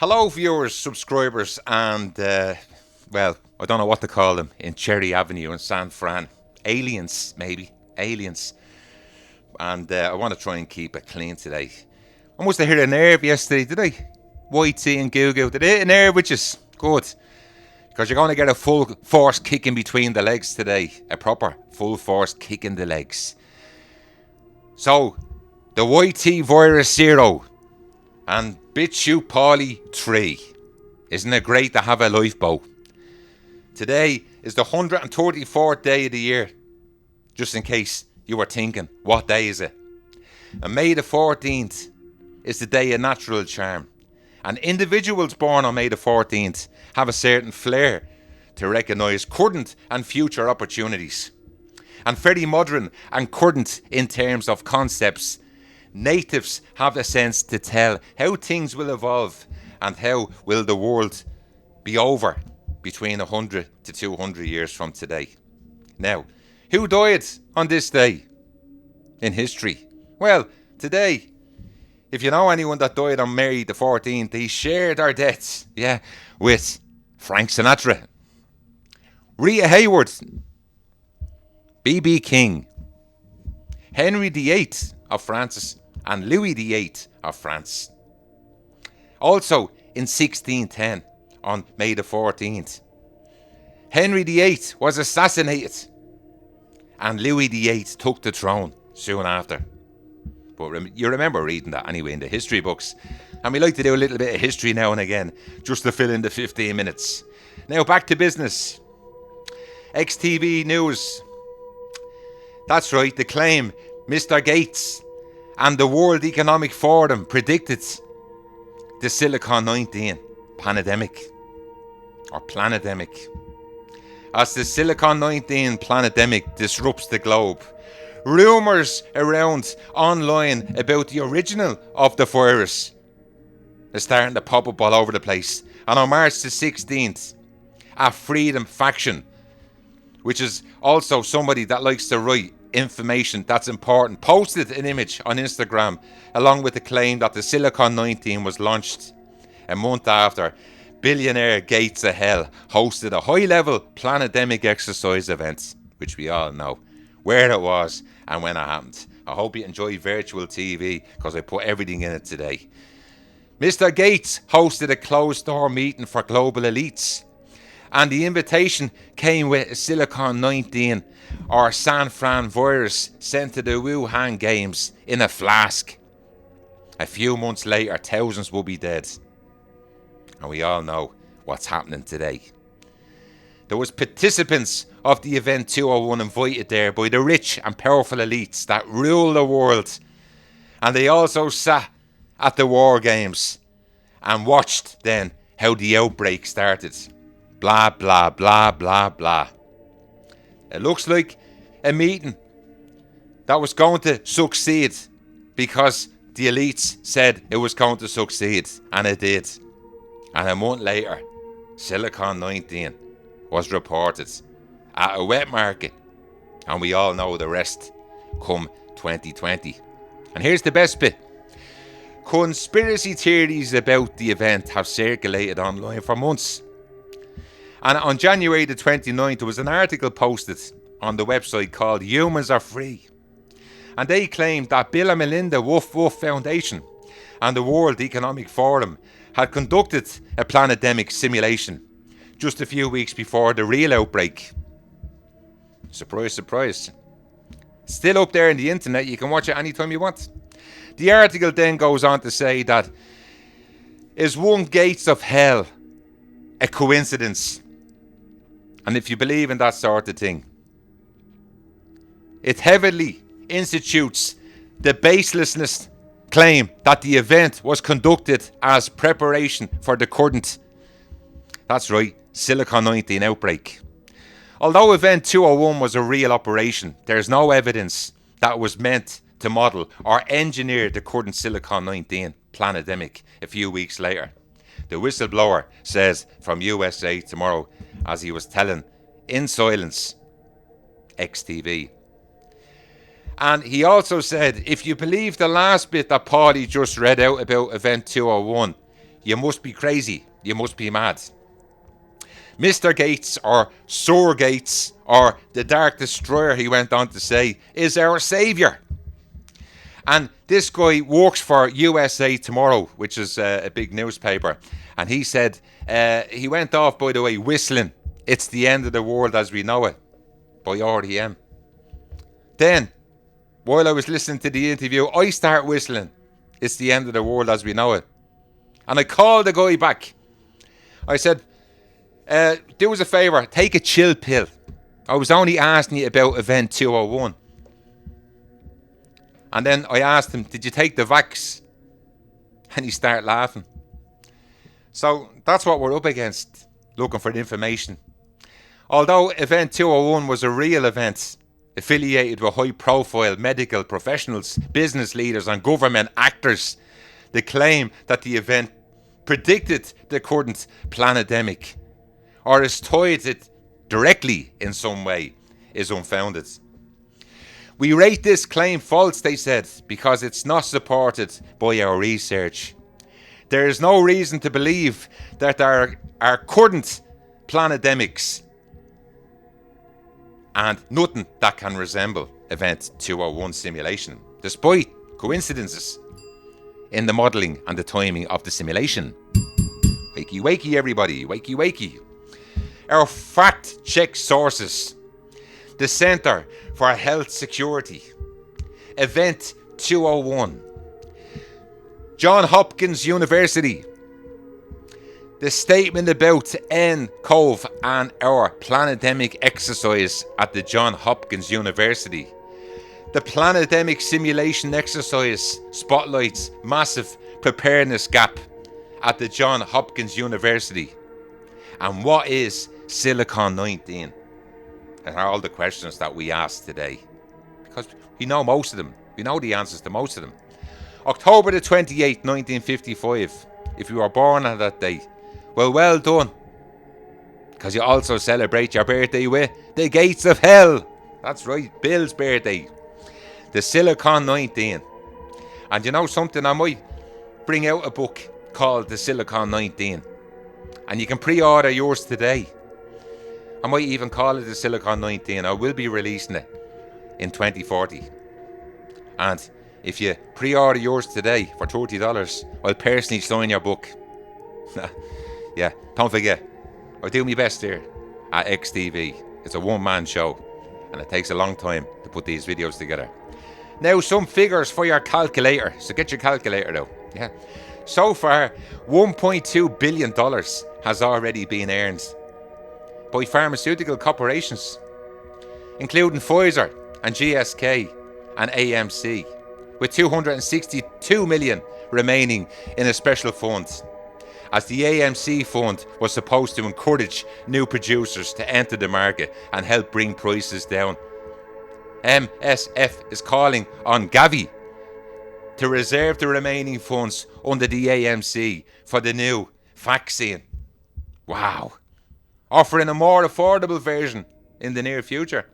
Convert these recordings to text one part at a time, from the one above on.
Hello, viewers, subscribers, and, well, I don't know what to call them in Cherry Avenue in San Fran. Aliens, maybe. Aliens. And I want to try and keep it clean today. I must have hit a nerve yesterday, did I? YT and Google. Did I hit a nerve with us? Good. Because you're going to get a full force kick in between the legs today. A proper full force kick in the legs. So, the YT Virus 0 and BitChute Paulie 3. Isn't it great to have a lifeboat? Today is the 134th day of the year. Just in case you were thinking, what day is it? And May the 14th is the day of natural charm. And individuals born on May the 14th have a certain flair to recognise current and future opportunities. And very modern and current in terms of concepts. Natives have a sense to tell how things will evolve and how will the world be over between 100 to 200 years from today. Now, who died on this day in history? Well, today, if you know anyone that died on May the 14th, they shared our deaths, with Frank Sinatra, Rita Hayward, B.B. King, Henry VIII of France, and Louis VIII of France. Also in 1610, on May the 14th, Henry VIII was assassinated and Louis VIII took the throne soon after. But you remember reading that anyway in the history books. And we like to do a little bit of history now and again, just to fill in the 15 minutes. Now back to business. XTV News. That's right, the claim Mr. Gates and the World Economic Forum predicted the Silicon-19 pandemic or planetemic. As the Silicon-19 planetemic disrupts the globe, rumours around online about the original of the virus are starting to pop up all over the place. And on March the 16th, a Freedom Faction, which is also somebody that likes to write information that's important, posted an image on Instagram along with the claim that the Silicon-19 was launched a month after billionaire Gates of Hell hosted a high-level planetemic exercise event, which we all know where it was and when it happened. I hope you enjoy virtual TV because I put everything in it today. Mr. Gates hosted a closed-door meeting for global elites, and the invitation came with a Silicon-19 or San Fran virus sent to the Wuhan Games in a flask. A few months later, thousands will be dead. And we all know what's happening today. There was participants of the event 201 invited there by the rich and powerful elites that rule the world. And they also sat at the war games and watched then how the outbreak started. Blah, blah, blah, blah, blah. It looks like a meeting that was going to succeed because the elites said it was going to succeed, and it did. And a month later, Silicon-19 was reported at a wet market, and we all know the rest come 2020. And here's the best bit. Conspiracy theories about the event have circulated online for months. And on January the 29th, there was an article posted on the website called Humans Are Free. And they claimed that Bill and Melinda Woof Woof Foundation and the World Economic Forum had conducted a planetemic simulation just a few weeks before the real outbreak. Surprise, surprise. Still up there on the internet, you can watch it anytime you want. The article then goes on to say that, is one Gates of Hell a coincidence? And if you believe in that sort of thing, it heavily institutes the baselessness claim that the event was conducted as preparation for the current, that's right, Silicon-19 outbreak. Although Event 201 was a real operation, there's no evidence that was meant to model or engineer the current Silicon-19 planetemic a few weeks later. The whistleblower says from USA Tomorrow, as he was telling in silence XTV. And he also said, if you believe the last bit that Paulie just read out about Event 201, You must be crazy. You must be mad. Mr. Gates, or Sir Gates, or the Dark Destroyer, he went on to say, is our saviour. And this guy works for USA Tomorrow, which is a big newspaper. And he said, he went off, by the way, whistling, "It's the end of the world as we know it," by R.E.M. Then, while I was listening to the interview, I start whistling, "It's the end of the world as we know it." And I called the guy back. I said, do us a favour, take a chill pill. I was only asking you about Event 201. And then I asked him, did you take the vax? And he started laughing. So that's what we're up against, looking for information. Although Event 201 was a real event, affiliated with high-profile medical professionals, business leaders and government actors, the claim that the event predicted the current pandemic or is tied to it directly in some way is unfounded. We rate this claim false, they said, because it's not supported by our research. There is no reason to believe that our current pandemics and nothing that can resemble Event 201 simulation, despite coincidences in the modelling and the timing of the simulation. Wakey wakey everybody, wakey wakey. Our fact check sources: the Centre for Health Security, Event 201, Johns Hopkins University, the statement about nCoV and our pandemic exercise at the Johns Hopkins University. The pandemic simulation exercise spotlights massive preparedness gap at the Johns Hopkins University. And what is Silicon-19? And are all the questions that we asked today. Because we know most of them. We know the answers to most of them. October the 28th, 1955. If you were born on that day, well done. Because you also celebrate your birthday with the gates of hell. That's right, Bill's birthday. The Silicon-19. And you know something, I might bring out a book called The Silicon-19. And you can pre-order yours today. I might even call it The Silicon-19. I will be releasing it in 2040. And if you pre-order yours today for $30, I'll personally sign your book. Yeah, don't forget, I do my best here at XTV. It's a one-man show, and it takes a long time to put these videos together. Now, some figures for your calculator. So get your calculator out. Yeah. So far, $1.2 billion has already been earned by pharmaceutical corporations, including Pfizer and GSK and AMC, with $262 million remaining in a special fund, as the AMC fund was supposed to encourage new producers to enter the market and help bring prices down. MSF is calling on Gavi to reserve the remaining funds under the AMC for the new vaccine. Wow. Offering a more affordable version in the near future.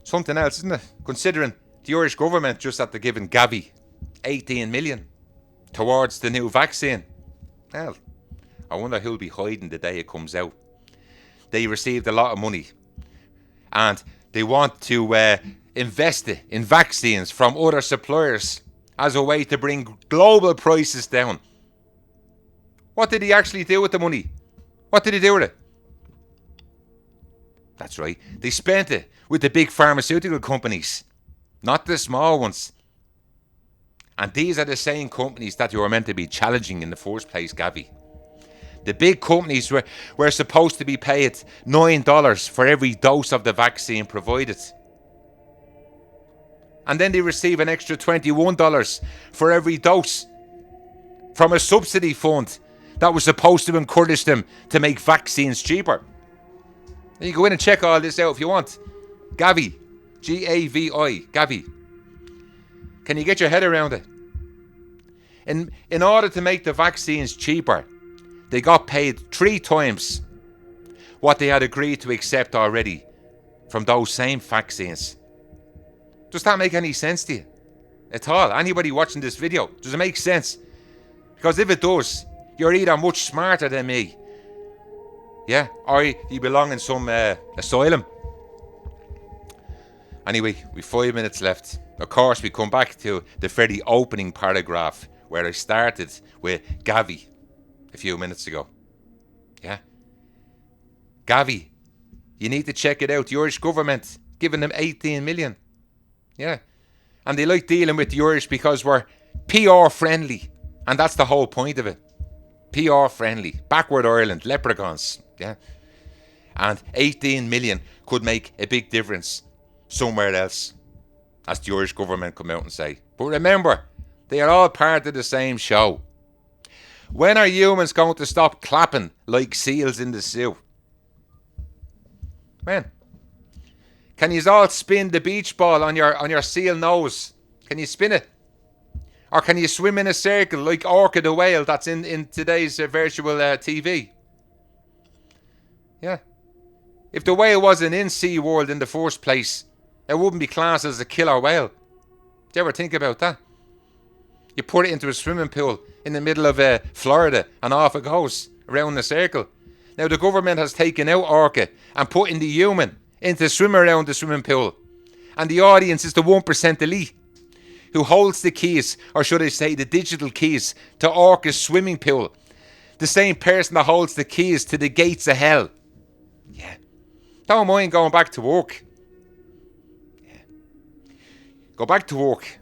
Something else, isn't it? Considering the Irish government just after giving Gavi 18 million towards the new vaccine. Well, I wonder who'll be hiding the day it comes out. They received a lot of money and they want to invest it in vaccines from other suppliers as a way to bring global prices down. What did he actually do with the money? What did he do with it? That's right, they spent it with the big pharmaceutical companies, not the small ones. And these are the same companies that you were meant to be challenging in the first place, Gavi. The big companies were supposed to be paid $9 for every dose of the vaccine provided. And then they receive an extra $21 for every dose from a subsidy fund that was supposed to encourage them to make vaccines cheaper. And you go in and check all this out if you want. Gavi. G-A-V-I. Gavi. Can you get your head around it? In order to make the vaccines cheaper, they got paid 3 times what they had agreed to accept already from those same vaccines. Does that make any sense to you? At all? Anybody watching this video? Does it make sense? Because if it does, you're either much smarter than me, yeah, or you belong in some asylum. Anyway, we've 5 minutes left. Of course, we come back to the very opening paragraph where I started with Gavi a few minutes ago. Yeah. Gavi, you need to check it out. The Irish government giving them 18 million. Yeah. And they like dealing with the Irish because we're PR friendly. And that's the whole point of it. PR friendly. Backward Ireland, leprechauns. Yeah. And 18 million could make a big difference somewhere else, as the Irish government come out and say. But remember, they are all part of the same show. When are humans going to stop clapping like seals in the sea? When? Can you all spin the beach ball on your seal nose? Can you spin it? Or can you swim in a circle like Orca the whale that's in today's virtual TV? Yeah. If the whale wasn't in SeaWorld in the first place, it wouldn't be classed as a killer whale. Do you ever think about that? You put it into a swimming pool in the middle of Florida and off it goes around the circle. Now the government has taken out Orca and put in the human into swim around the swimming pool. And the audience is the 1% elite who holds the keys, or should I say the digital keys, to Orca's swimming pool. The same person that holds the keys to the gates of hell. Yeah. Don't mind going back to work. Go back to work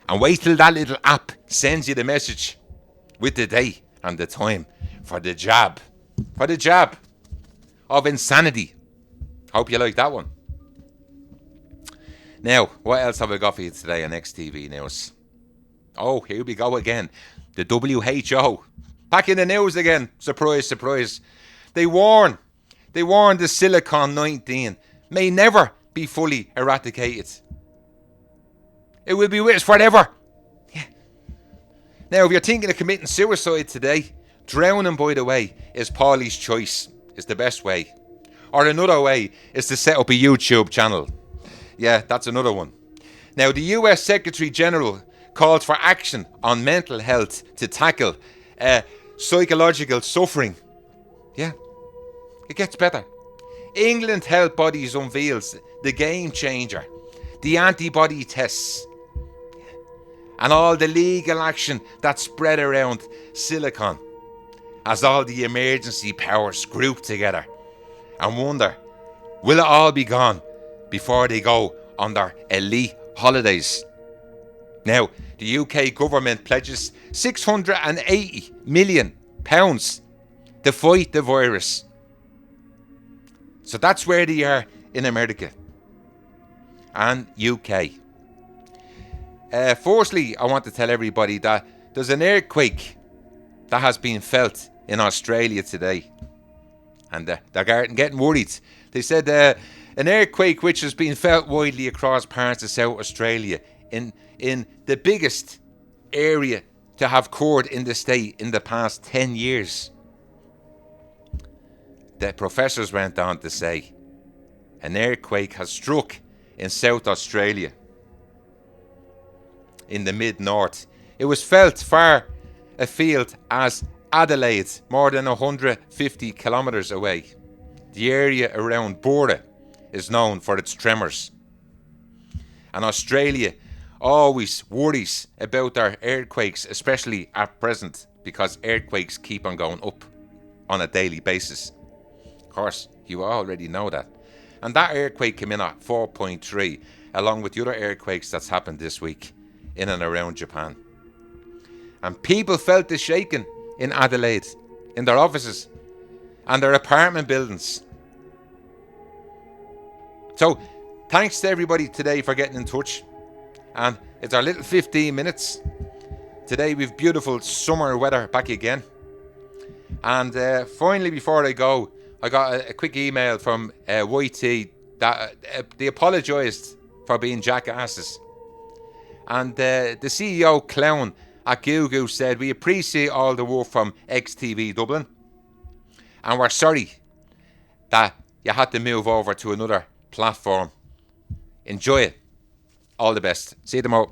and wait till that little app sends you the message with the day and the time for the jab of insanity. Hope you like that one. Now, what else have I got for you today on XTV News? Oh, here we go again. The WHO. Back in the news again. Surprise, surprise. They warn the Silicon-19 may never be fully eradicated. It will be with us forever. Yeah. Now, if you're thinking of committing suicide today, drowning, by the way, is Paulie's choice. Is the best way. Or another way is to set up a YouTube channel. Yeah, that's another one. Now, the US Secretary General called for action on mental health to tackle psychological suffering. Yeah, it gets better. England Health Bodies unveils the game changer, the antibody tests, and all the legal action that spread around Silicon as all the emergency powers group together and wonder, will it all be gone before they go on their elite holidays? Now, the UK government pledges £680 million to fight the virus. So that's where they are in America and UK. Firstly, I want to tell everybody that there's an earthquake that has been felt in Australia today. And they're getting worried. They said an earthquake which has been felt widely across parts of South Australia in the biggest area to have occurred in the state in the past 10 years. The professors went on to say an earthquake has struck in South Australia in the mid-north. It was felt far afield as Adelaide, more than 150 kilometres away. The area around Bora is known for its tremors. And Australia always worries about their earthquakes, especially at present, because earthquakes keep on going up on a daily basis. Of course, you already know that. And that earthquake came in at 4.3, along with the other earthquakes that's happened this week in and around Japan. And people felt the shaking in Adelaide, in their offices and their apartment buildings. So, thanks to everybody today for getting in touch. And it's our little 15 minutes. Today we've beautiful summer weather back again. And finally, before I go, I got a quick email from YT that they apologised for being jackasses. And the CEO clown at Google said, we appreciate all the work from XTV Dublin. And we're sorry that you had to move over to another platform. Enjoy it. All the best. See you tomorrow.